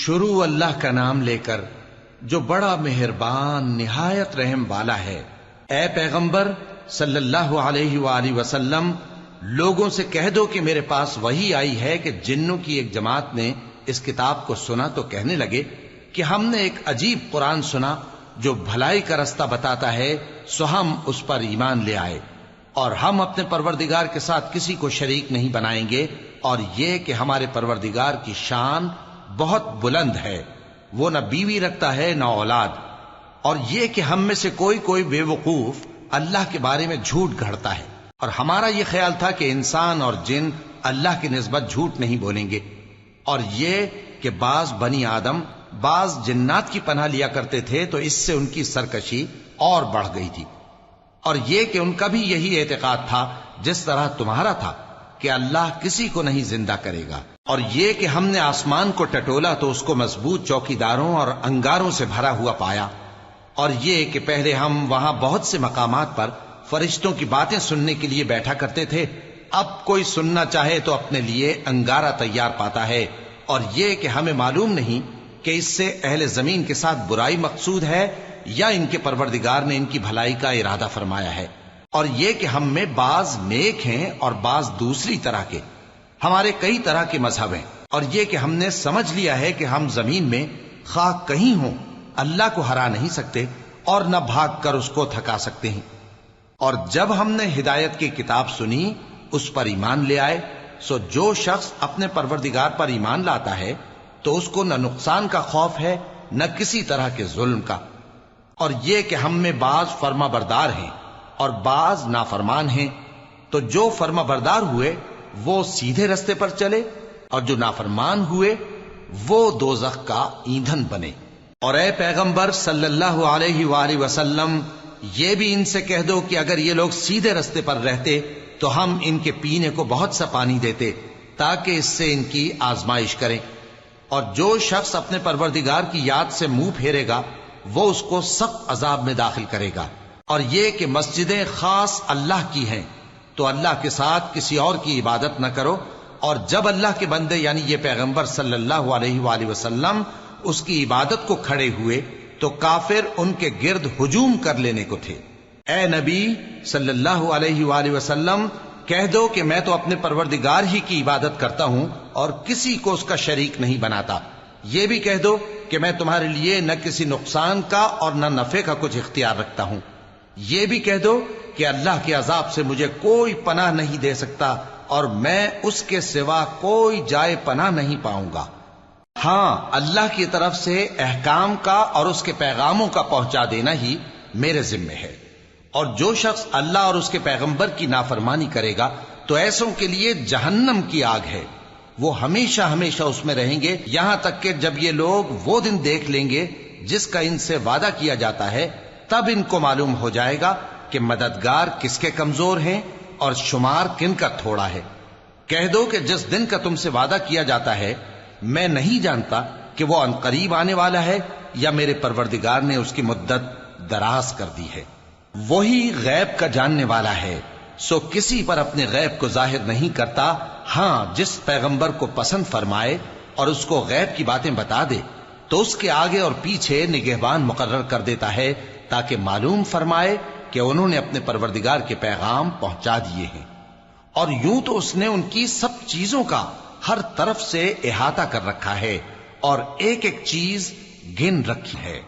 شروع اللہ کا نام لے کر جو بڑا مہربان نہایت رحم والا ہے۔ اے پیغمبر صلی اللہ علیہ وآلہ وسلم، لوگوں سے کہہ دو کہ میرے پاس وحی آئی ہے کہ جنوں کی ایک جماعت نے اس کتاب کو سنا تو کہنے لگے کہ ہم نے ایک عجیب قرآن سنا جو بھلائی کا رستہ بتاتا ہے، سو ہم اس پر ایمان لے آئے، اور ہم اپنے پروردگار کے ساتھ کسی کو شریک نہیں بنائیں گے، اور یہ کہ ہمارے پروردگار کی شان بہت بلند ہے، وہ نہ بیوی رکھتا ہے نہ اولاد، اور یہ کہ ہم میں سے کوئی بے وقوف اللہ کے بارے میں جھوٹ گھڑتا ہے، اور ہمارا یہ خیال تھا کہ انسان اور جن اللہ کی نسبت جھوٹ نہیں بولیں گے، اور یہ کہ بعض بنی آدم بعض جنات کی پناہ لیا کرتے تھے تو اس سے ان کی سرکشی اور بڑھ گئی تھی، اور یہ کہ ان کا بھی یہی اعتقاد تھا جس طرح تمہارا تھا کہ اللہ کسی کو نہیں زندہ کرے گا، اور یہ کہ ہم نے آسمان کو ٹٹولا تو اس کو مضبوط چوکیداروں اور انگاروں سے بھرا ہوا پایا، اور یہ کہ پہلے ہم وہاں بہت سے مقامات پر فرشتوں کی باتیں سننے کے لیے بیٹھا کرتے تھے، اب کوئی سننا چاہے تو اپنے لیے انگارہ تیار پاتا ہے، اور یہ کہ ہمیں معلوم نہیں کہ اس سے اہل زمین کے ساتھ برائی مقصود ہے یا ان کے پروردگار نے ان کی بھلائی کا ارادہ فرمایا ہے، اور یہ کہ ہم میں بعض نیک ہیں اور بعض دوسری طرح کے، ہمارے کئی طرح کے مذہب ہیں، اور یہ کہ ہم نے سمجھ لیا ہے کہ ہم زمین میں خواہ کہیں ہوں اللہ کو ہرا نہیں سکتے اور نہ بھاگ کر اس کو تھکا سکتے ہیں، اور جب ہم نے ہدایت کی کتاب سنی اس پر ایمان لے آئے، سو جو شخص اپنے پروردگار پر ایمان لاتا ہے تو اس کو نہ نقصان کا خوف ہے نہ کسی طرح کے ظلم کا، اور یہ کہ ہم میں بعض فرما بردار ہیں اور بعض نافرمان ہیں، تو جو فرما بردار ہوئے وہ سیدھے رستے پر چلے، اور جو نافرمان ہوئے وہ دوزخ کا ایندھن بنے۔ اور اے پیغمبر صلی اللہ علیہ وآلہ وسلم، یہ بھی ان سے کہہ دو کہ اگر یہ لوگ سیدھے رستے پر رہتے تو ہم ان کے پینے کو بہت سا پانی دیتے تاکہ اس سے ان کی آزمائش کریں، اور جو شخص اپنے پروردگار کی یاد سے منہ پھیرے گا وہ اس کو سخت عذاب میں داخل کرے گا، اور یہ کہ مسجدیں خاص اللہ کی ہیں تو اللہ کے ساتھ کسی اور کی عبادت نہ کرو، اور جب اللہ کے بندے یعنی یہ پیغمبر صلی اللہ علیہ وآلہ وسلم اس کی عبادت کو کھڑے ہوئے تو کافر ان کے گرد ہجوم کر لینے کو تھے۔ اے نبی صلی اللہ علیہ وآلہ وسلم، کہہ دو کہ میں تو اپنے پروردگار ہی کی عبادت کرتا ہوں اور کسی کو اس کا شریک نہیں بناتا، یہ بھی کہہ دو کہ میں تمہارے لیے نہ کسی نقصان کا اور نہ نفع کا کچھ اختیار رکھتا ہوں، یہ بھی کہہ دو کہ اللہ کے عذاب سے مجھے کوئی پناہ نہیں دے سکتا اور میں اس کے سوا کوئی جائے پناہ نہیں پاؤں گا، ہاں اللہ کی طرف سے احکام کا اور اس کے پیغاموں کا پہنچا دینا ہی میرے ذمہ ہے، اور جو شخص اللہ اور اس کے پیغمبر کی نافرمانی کرے گا تو ایسوں کے لیے جہنم کی آگ ہے، وہ ہمیشہ ہمیشہ اس میں رہیں گے، یہاں تک کہ جب یہ لوگ وہ دن دیکھ لیں گے جس کا ان سے وعدہ کیا جاتا ہے، تب ان کو معلوم ہو جائے گا کہ مددگار کس کے کمزور ہیں اور شمار کن کا تھوڑا ہے۔ کہہ دو کہ جس دن کا تم سے وعدہ کیا جاتا ہے میں نہیں جانتا کہ وہ عنقریب آنے والا ہے یا میرے پروردگار نے اس کی مدت دراز کر دی ہے، وہی غیب کا جاننے والا ہے، سو کسی پر اپنے غیب کو ظاہر نہیں کرتا، ہاں جس پیغمبر کو پسند فرمائے اور اس کو غیب کی باتیں بتا دے تو اس کے آگے اور پیچھے نگہبان مقرر کر دیتا ہے تاکہ معلوم فرمائے کہ انہوں نے اپنے پروردگار کے پیغام پہنچا دیے ہیں، اور یوں تو اس نے ان کی سب چیزوں کا ہر طرف سے احاطہ کر رکھا ہے اور ایک ایک چیز گن رکھی ہے۔